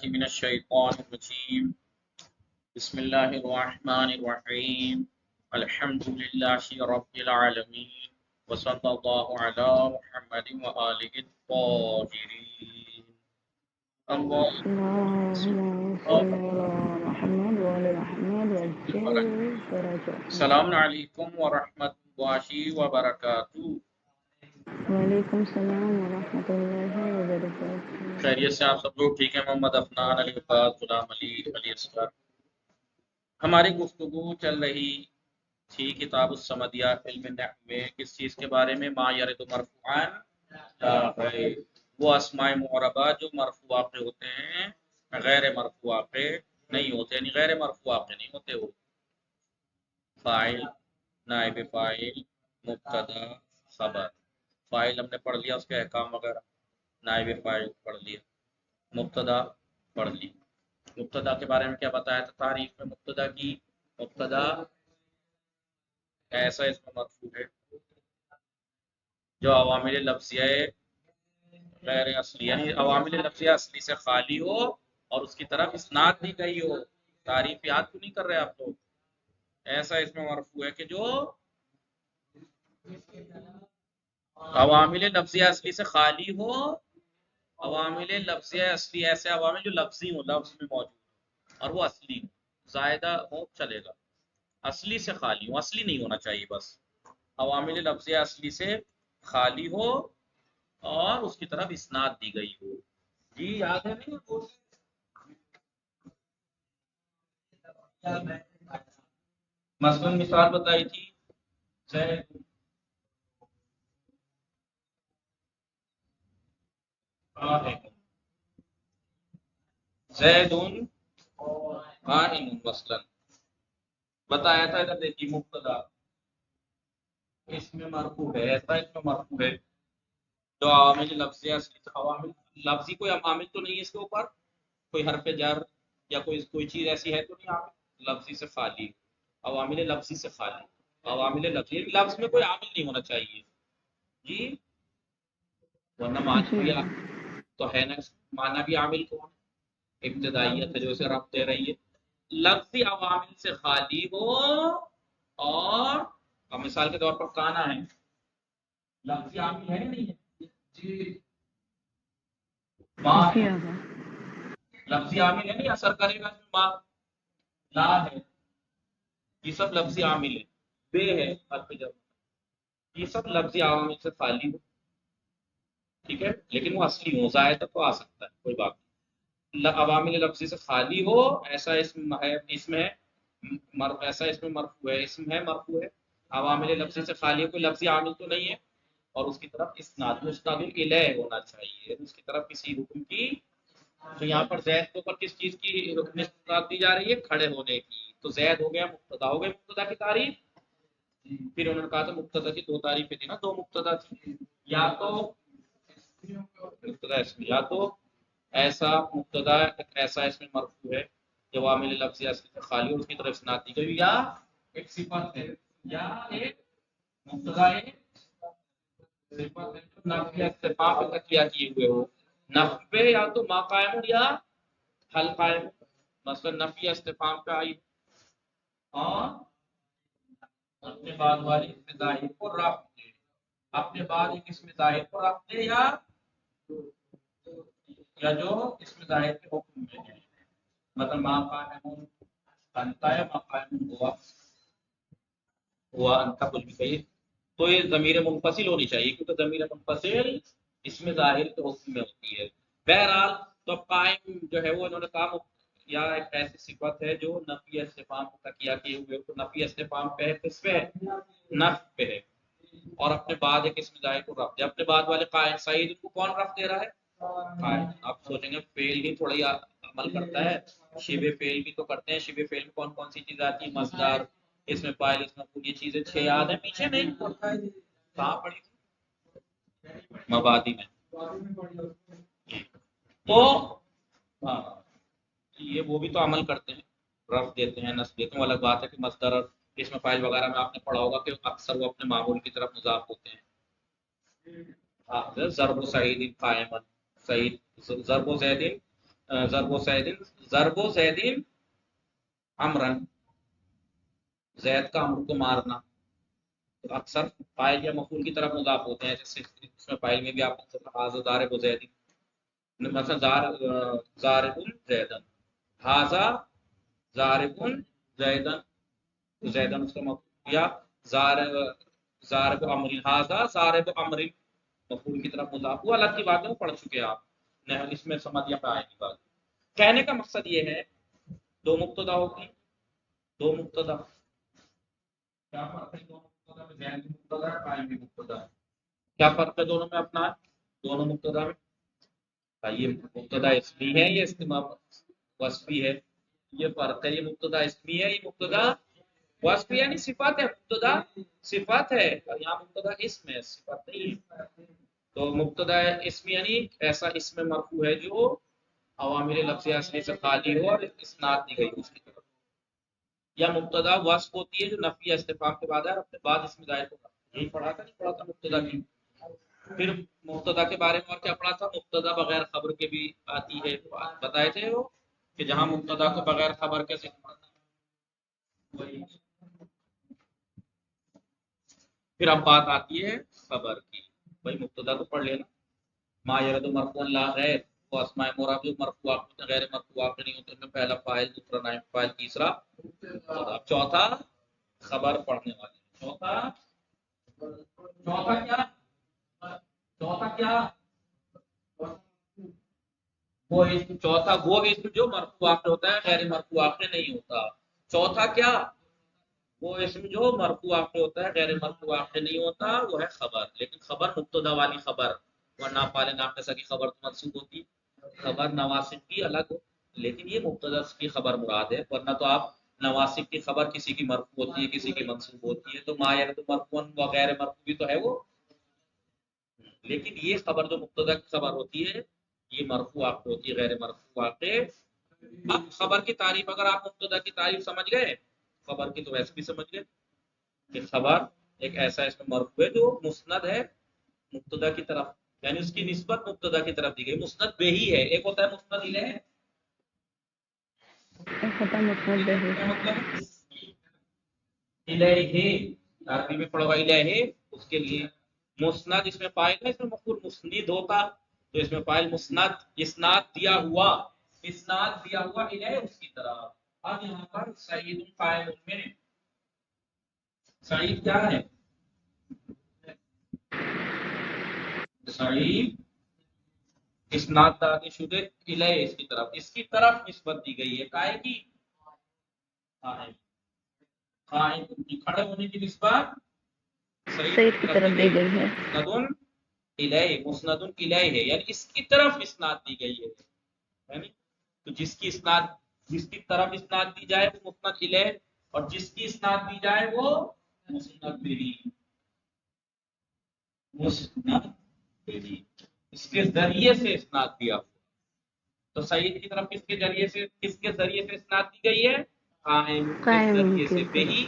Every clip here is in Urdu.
باللہ من الشیطان الرجیم بسم اللہ الرحمن الرحیم الحمد للہ رب العالمین وصلی اللہ علی محمد وآلہ الطاہرین السلام علیکم ورحمۃ اللہ وبرکاتہ۔ وعلیکم السلام ورحمۃ اللہ وبرکاتہ۔ خیریت سے آپ سب لوگ ٹھیک ہیں؟ محمد افنان، علی وفات، غلام علی، علی اصغر۔ ہماری گفتگو چل رہی تھی کتاب الصمدیہ علم النحو میں کس چیز کے بارے میں؟ ما یرد مرفوعان وہ اسماء معربہ جو مرفوع واقع ہوتے ہیں غیر مرفوع واقع نہیں ہوتے، یعنی غیر مرفوع واقع نہیں ہوتے۔ وہ فاعل، نائب فاعل، مبتدا، خبر۔ فاعل ہم نے پڑھ لیا، اس کے احکام وغیرہ۔ نائب فاعل پڑھ لیا، مبتدا پڑھ لی۔ مبتدا کے بارے میں کیا بتایا تھا تعریف میں مبتدا کی؟ مبتدا ایسا اس میں مرفوع ہے جو عوامل لفظیہ غیر اصلی، یعنی عوامل لفظیہ اصلی سے خالی ہو اور اس کی طرف اسناد دی گئی ہو۔ تعریف یاد کیوں نہیں کر رہے آپ لوگ؟ ایسا اس میں مرفوع ہے کہ جو عوامل لفظیہ اصلی سے خالی ہو۔ عوامل لفظیہ اصلی ایسے عوامل جو لفظی ہوں، لفظ میں موجود اور وہ اصلی ہو، زائدہ ہو چلے گا، اصلی سے خالی ہو، اصلی نہیں ہونا چاہیے، بس عوامل لفظیہ اصلی سے خالی ہو اور اس کی طرف اسناد دی گئی ہو۔ جی یاد ہے نہیں؟ مثلا مثال بتائی تھی زید قائم مثلا بتایا تھا۔ ادھر دیکھیے مبتدا اس میں مرفوع ہے، ایسا اس میں مرفوع ہے جو عوامل لفظیہ اصلی سے، عوامل لفظی کوئی عوامل تو نہیں ہے اس کے اوپر، کوئی حرف جر یا کوئی چیز ایسی ہے تو نہیں، عامل لفظی سے خالی، عوامل لفظی سے خالی، عوامل لفظی، لفظ میں کوئی عامل نہیں ہونا چاہیے جی، ورنہ معنی تو ہے نا، معنی بھی عامل کون؟ ابتدائیت ہے جو اسے رفع دے رہی ہے۔ لفظی عوامل سے خالی ہو اور مثال کے طور پر کانا ہے، لفظی عامل ہے نہیں ہے جی، لفظی عامل ہے نہیں، اثر کرے گا ماں، لا ہے، یہ سب لفظی عامل ہے، بے ہے حرف جر، یہ سب لفظی عوامل سے خالی ہو، ٹھیک ہے، لیکن وہ اصلی ہو، زائدہ تو آ سکتا ہے، کوئی بات نہیں۔ عوامل لفظی سے خالی ہو، ایسا اسم ہے، اسم ہے، ایسا اسم مرفوع ہے، اسم ہے مرفوع ہے، عوامل لفظی سے خالی ہو، کوئی لفظی عامل تو نہیں ہے، اور اس کی طرف اسناد مستقل الیہ ہونا چاہیے، اس کی طرف کسی حکم کی۔ تو یہاں پر زید کے اوپر کس چیز کی نسبت دی جا رہی ہے؟ کھڑے ہونے کی۔ تو زید ہو گیا مبتدا، ہو گیا مبتدا کی تعریف۔ پھر انہوں نے کہا تھا مبتدا کی دو تعریفیں تھی نا، دو مبتدا تھی، یا تو مبتدا اسم، یا تو ایسا مبتدا ایسا اس میں مرفوع ہے جو عامل لفظی اصلی سے خالی اور اس کی طرف اسناد دی گئی، یا ایک صفت ہے، یا ایک مبتدا ایک صفت ہے جو نفی استفہام پہ تکیہ کیے ہوئے ہو، نفی پہ یا تو ما قائم یا حل قائم، مثلا نفی استفہام پہ آئی اور اپنے بعد والی اسم ظاہر کو رفع دے، اپنے بعد ایک اسم ظاہر کو رفع دے، یا جو اسم ظاہر کے حکم میں ہے، مطلب ما قائم انت ہے، ما قائم ہوا انت، کچھ بھی کہیے، تو یہ ضمیر منفصل ہونی چاہیے، کیونکہ ضمیر منفصل اسم ظاہر کے حکم میں ہوتی ہے۔ بہرحال تو قائم جو ہے وہ انہوں نے کہا یا ایک ایسی صفت ہے جو نفی استفہام کو تکیہ کیے ہوئے، تو نفی استفہام پہ ہے، کس پہ ہے؟ نفی پہ ہے، اور اپنے بعد ایک اسم ظاہر کو رفع دے، اپنے بعد والے قائم سعید کو کون رفع دے رہا ہے؟ قائم۔ آپ سوچیں گے فعل بھی تھوڑا عمل کرتا ہے، شبہ فعل بھی تو کرتے ہیں، شبہ فعل میں کون کون سی چیز آتی ہے؟ مصدر، اس میں فاعل، اس میں مفعول، یہ چیزیں چھ یاد ہیں پیچھے نہیں؟ کہاں پڑھی تھی؟ مبادی میں۔ تو ہاں یہ وہ بھی تو عمل کرتے ہیں، رفع دیتے ہیں، نصب دیتے ہیں، الگ بات ہے کہ مصدر اور اس میں فاعل وغیرہ میں آپ نے پڑھا ہوگا کہ اکثر وہ اپنے معمول کی طرف مضاف ہوتے ہیں۔ ضرب سعید قائما، سعید ضرب زید ضرب زیدین امرن، زید کا امر کو مارنا. تو اکثر فاعل یا مفعول کی طرف مضاف ہوتے ہیں، جیسے اس میں فاعل میں بھی آپ حاضر ضارب زیدین، مثلا ضارب زیدن، حاضا ضارب زیدن، زیدن اس کا مفعول، یا ضارب امر، حاضا ضارب امر مفعول کی طرف مضاف. وہ الگ کی بات ہے، وہ پڑھ چکے آپ نے، اس میں سمجھ یا آئے گی بات. کہنے کا مقصد یہ ہے دو مبتدا ہوگی، دو مبتدا، کیا فرق ہے دو مبتدا میں؟ ذہن کی مبتدا ہے، قائم کی مبتدا ہے. کیا فرق ہے دونوں میں اپنا دونوں مبتدا میں؟ یہ مبتدا اسمی ہے، یہ استماع وصفی ہے. یہ فرق ہے، یہ مبتدا اسمی ہے، یہ مبتدا وصفی یعنی صفت ہے. مبتدا صفت ہے اور یہاں مبتدا اسم ہے، صفت نہیں ہے. تو مبتدا اسمی یعنی ایسا اسم مرفوع ہے جو عوامل لفظی اصلی سے خالی ہو اور اسناد دی گئی اس کی طرف. یا مبتدا وصف ہوتی ہے جو نفی استفہام کے بعد ہے، اپنے بعد اسم ظاہر ہوگا. یہی پڑھا تھا مبتدا کی. پھر مبتدا کے بارے میں اور کیا پڑھا تھا؟ مبتدا بغیر خبر کے بھی آتی ہے، بتائے تھے وہ کہ جہاں مبتدا کو بغیر خبر کے ذکر. پھر اب بات آتی ہے خبر کی. بھائی مبتدا تو پڑھ لینا، ما یرد مرفوع لا غیر، وہ اسماء مراد جو مرفوعات ہوتے ہیں غیر مرفوعات نہیں ہوتے، ان میں پہلا فاعل، دوسرا نائب فاعل، تیسرا مبتدا. چوتھا خبر پڑھنے والے. چوتھا کیا وہ اسم، چوتھا وہ اسم جو مرفوع آخر ہوتا ہے، غیر مرفوع آخر نہیں ہوتا. چوتھا کیا وہ اسم جو مرفوع آخر ہوتا ہے، غیر مرفوع آخر نہیں ہوتا، وہ ہے خبر. لیکن خبر مبتدا والی خبر، ورنہ فاعل ناقصہ کی خبر تو منصوب ہوتی، خبر نواسب کی الگ ہو. لیکن یہ مبتدا کی خبر مراد ہے، ورنہ تو آپ نواسب کی خبر کسی کی مرفوع ہوتی ہے، کسی کی منصوب ہوتی ہے. تو ما یرد مرفوع و غیر مرفوع بھی تو ہے وہ. لیکن یہ خبر جو مبتدا کی خبر ہوتی ہے یہ مرفوع آخر ہوتی ہے، غیر مرفوع آخر. اب خبر کی تعریف، اگر آپ مبتدا کی تعریف سمجھ گئے، خبر کی تو ویسے بھی سمجھ گئے کہ خبر ایک ایسا اس میں مرفوع ہے جو مسند ہے مبتدا کی طرف، یعنی اس کی نسبت مبتدا کی طرف دی گئی. مسند بے ہی ہے، ایک ہوتا ہے مسند الیہ، ایک ہوتا مسند بہی. الیہ عربی میں پڑھوا الیہ، اس کے لیے مسند اس میں فاعل ہے، اس میں مفعول مسند ہوتا تو اس میں فاعل مسند، اسناد دیا ہوا، اسناد دیا ہوا الیہ اس کی طرف. اب یہاں پر سعید قائم میں سعید کیا ہے؟ سعید اسناد دادی شدہ الیہ اس کی طرف، اس کی طرف نسبت دی گئی ہے. کائے کی؟ قائم. قائم کی کھڑے ہونے کی نسبت سعید کی طرف دی گئی ہے. مسندن الیہ، مسندن الیہ ہے یعنی اس کی طرف اسناد دی گئی ہے. یعنی تو جس کی اسناد، جس کی طرف اسناد دی جائے وہ مسند الیہ، اور جس کی اسناد دی جائے وہ مسند بہی. مسند بہی اس کے ذریعے سے اسناد دیا. تو سعید کی طرف کس کے ذریعے سے، کس کے ذریعے سے اسناد دی گئی ہے؟ قائم کے ذریعے سے. بہی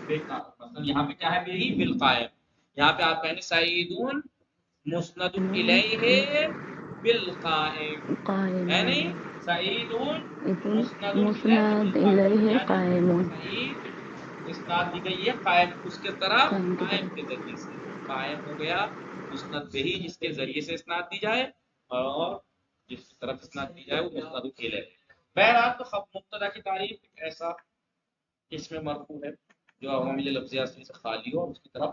مثلا یہاں پہ کیا ہے؟ بہی بالقائم. یہاں پہ آپ کہیں گے سعیدون مسند الیہ بالقائم، ہے نہیں؟ سعیدون مسند الیہ یعنی قائم. سعید اسناد دی گئی ہے قائم اس کے طرف، قائم کے ذریعے سے. قائم ہو گیا مسند بہی جس کے ذریعے سے اسناد دی جائے، اور جس کی طرف اسناد دی جائے وہ مسند الیہ. بہرحال تو مبتدا کی تعریف ایسا اس میں مرفوع ہے جو عوامل لفظی اصلی سے خالی ہو اور اس کی طرف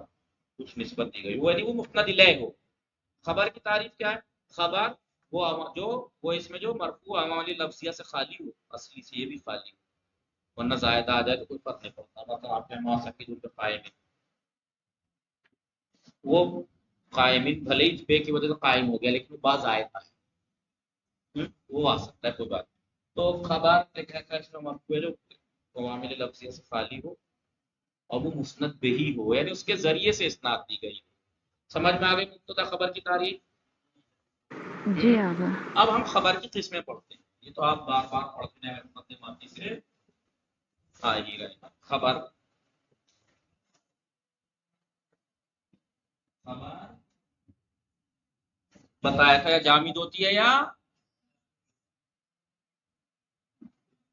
کچھ نسبت دی گئی ہو، یعنی وہ مسند الیہ ہو. خبر کی تعریف کیا ہے؟ خبر وہ اس میں جو مرفوع عوامل لفظیہ سے خالی ہو، اصلی سے یہ بھی خالی ہو، ورنہ زائدہ آ جائے تو کوئی فرق نہیں پڑتا. مطلب آپ کے موافق جو قائم ہے وہ قائم بھلے ہی بے کی وجہ سے قائم ہو گیا لیکن وہ بعض آیت ہے، وہ آ سکتا ہے، کوئی بات. تو خبر ایک ایسا اس میں مرفوع ہے جو عوامل لفظیہ سے خالی ہو اور وہ مسند بہی ہو، یعنی اس کے ذریعے سے اسناد دی گئی ہو. سمجھ میں آ گئی مبتدا خبر کی تعریف؟ جی آگا. اب ہم خبر کی قسمیں پڑھتے ہیں. یہ تو آپ بار بار پڑھتے ہیں مقدماتی سے آئیے گا. خبر بتایا تھا یا جامد ہوتی ہے یا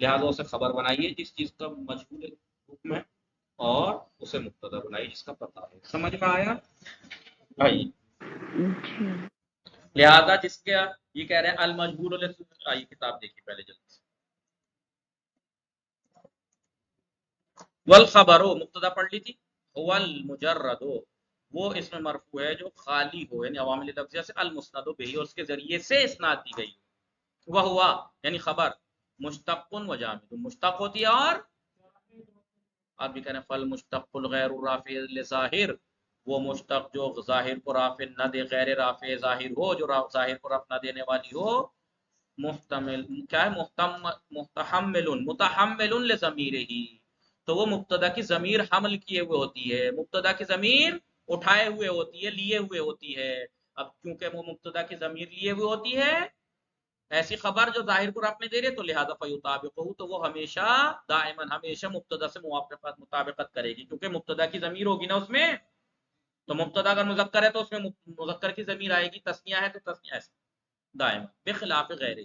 لہٰذا اسے خبر بنائیے جس چیز کا مجہول حکم ہے، اور اسے مبتدا بنائیے جس کا پتہ ہے۔ سمجھ میں آیا بھائی؟ جی لہذا جس کے یہ کہہ رہے ہیں المجہول، آئیے کتاب دیکھیے پہلے جلدی سے۔ والخبر مبتدا پڑھ لی تھی، هو المجرد وہ اسم مرفوع ہے جو خالی ہو، یعنی عوامل لفظیہ سے، المسند به اور اس کے ذریعے سے اسناد دی گئی ہو، وہ ہوا یعنی خبر، مشتق و جامد، مشتق ہوتی ہے اور آپ بھی کہنے فل مشتق الغیر الرافع لظاہر، وہ مشتق جو ظاہر کو رافع نہ دے، غیر رافع ظاہر ہو، جو ظاہر کو رفع نہ دینے والی ہو، محتمل کیا ہے، متحمل متحمل لضمیرہ، تو وہ مبتدا کی ضمیر حمل کیے ہوئے ہوتی ہے، مبتدا کی ضمیر اٹھائے ہوئے ہوتی ہے، لیے ہوئے ہوتی ہے۔ اب کیونکہ وہ مبتدا کی ضمیر لیے ہوئے ہوتی ہے، ایسی خبر جو ظاہر کو رفع میں دے رہے، تو لہذا فیطابقہ، تو وہ ہمیشہ دائما ہمیشہ مبتدا سے مطابقت کرے گی، کیونکہ مبتدا کی ضمیر ہوگی نا اس میں، تو مبتدا اگر مذکر ہے تو اس میں مذکر کی ضمیر آئے گی، تثنیہ ہے تو تثنیہ ایسے دائما، بخلاف غیر،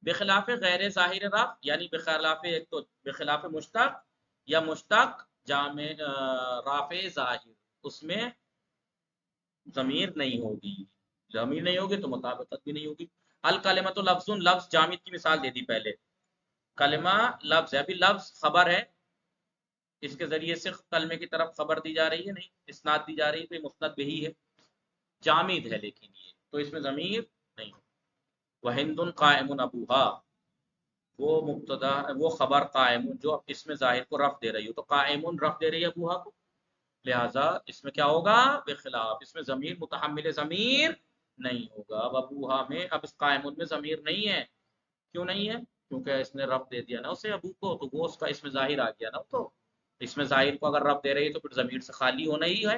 بخلاف غیر ظاہر رفع، یعنی بخلاف ایک تو بخلاف مشتق یا مشتق جامع رافع ظاہر، اس میں ضمیر نہیں ہوگی، ضمیر نہیں ہوگی تو مطابقت بھی نہیں ہوگی۔ الکلمۃ لفظ، لفظ جامد کی مثال دے دی پہلے، کلمہ لفظ ہے، ابھی لفظ خبر ہے، اس کے ذریعے سے کلمے کی طرف خبر دی جا رہی ہے، نہیں اسناد دی جا رہی ہے، تو یہ مسند بہی ہے، جامد ہے، لیکن یہ تو اس میں ضمیر نہیں۔ وہند قائم ابوہا، وہ مبتدا وہ خبر قائم جو اس میں ظاہر کو رفع دے رہی ہو، تو قائم رفع دے رہی ہے ابوہا کو، لہذا اس میں کیا ہوگا، بخلاف، اس میں ضمیر متحمل ضمیر نہیں ہوگا۔ اب ابوہا میں، اب اس قائم میں ضمیر نہیں ہے، کیوں نہیں ہے؟ کیونکہ اس نے رفع دے دیا نا اسے ابو کو، تو وہ اس کا اس میں ظاہر آ گیا نا، تو اس میں ظاہر کو اگر رفع دے رہی ہے تو پھر ضمیر سے خالی ہونا ہی ہے۔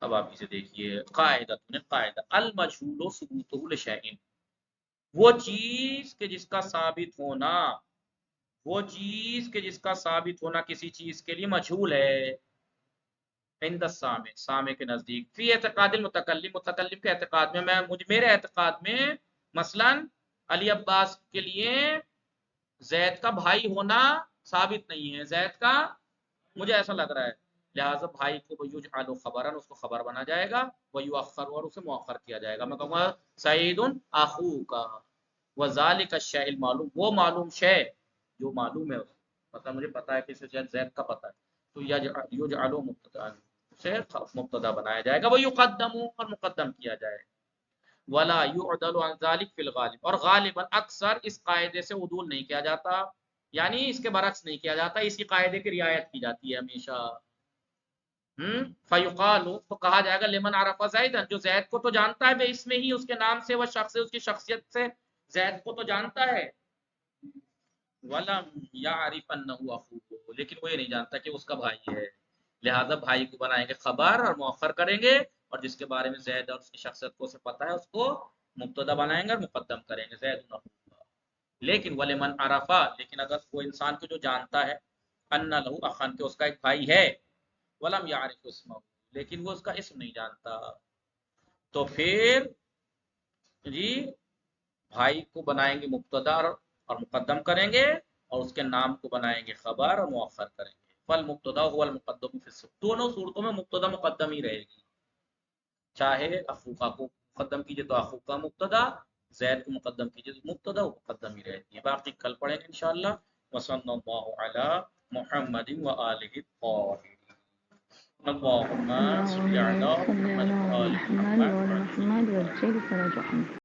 اب آپ اسے دیکھیے، قاعدہ قاعدہ المجہول ثبوتہ لشیء، وہ چیز کہ جس کا ثابت ہونا، وہ چیز کہ جس کا ثابت ہونا کسی چیز کے لیے مجہول ہے، عند السامع، سامع کے نزدیک، فی اعتقاد المتکلم، متکلم کے اعتقاد میں، میرے اعتقاد میں، مثلا علی عباس کے لیے زید کا بھائی ہونا ثابت نہیں ہے، زید کا مجھے ایسا لگ رہا ہے، لہٰذا بھائی کو یجعل خبرن، اس کو خبر بنا جائے گا، ویؤخر، اور اسے مؤخر کیا جائے گا، میں کہوں گا سعید اخوک، وذالک الشیء المعلوم، وہ معلوم شے جو معلوم ہے، مطلب مجھے پتا ہے کہ اسے زید کا پتا ہے، تو یجعل مبتدا، سے مبتدا بنایا جائے گا، ویقدم، اور مقدم کیا جائے گا، ولا يعدل عن ذلك في الغالب، اور غالباً اکثر اس قاعدے سے عدول نہیں کیا جاتا، یعنی اس کے برعکس نہیں کیا جاتا، اسی قاعدے کی رعایت کی جاتی ہے ہمیشہ۔ فیقال، تو کہا جائے گا لمن عرف زیدن، جو زید کو تو جانتا ہے بے اس میں ہی، اس کے نام سے، وہ شخص سے، اس کی شخصیت سے زید کو تو جانتا ہے، ولم یعرف انہ اخوہ، لیکن وہ یہ نہیں جانتا کہ اس کا بھائی ہے، لہذا بھائی کو بنائیں گے خبر اور مؤخر کریں گے، اور جس کے بارے میں زید اور اس کی شخصیت کو اسے پتہ ہے، اس کو مبتدا بنائیں گے اور مقدم کریں گے، زید اخوہ۔ لیکن ولمن عرفا، لیکن اگر وہ انسان کو جو جانتا ہے، ان لہو اخن، کہ اس کا ایک بھائی ہے، ولم یعرف اسمہ، لیکن وہ اس کا اسم نہیں جانتا، تو پھر جی بھائی کو بنائیں گے مبتدا اور مقدم کریں گے، اور اس کے نام کو بنائیں گے خبر اور مؤخر کریں گے، فالمبتدا هو المقدم فی الصف، دونوں صورتوں میں مبتدا مقدم ہی رہے گی، چاہے اخوکا کو مقدم کیجئے تو اخوکا مبتدا، زید کو مقدم کیجئے تو مبتدا وہ مقدم ہی رہتی ہے، باقی کل پڑھیں گے انشاءاللہ۔ وصلی اللہ علی محمد وآلہ الطاہرین، اللهم صل اللهم على صل محمد على وآل محمد محمد وآل وعجل محمد فرجهم. وعجل فرجهم.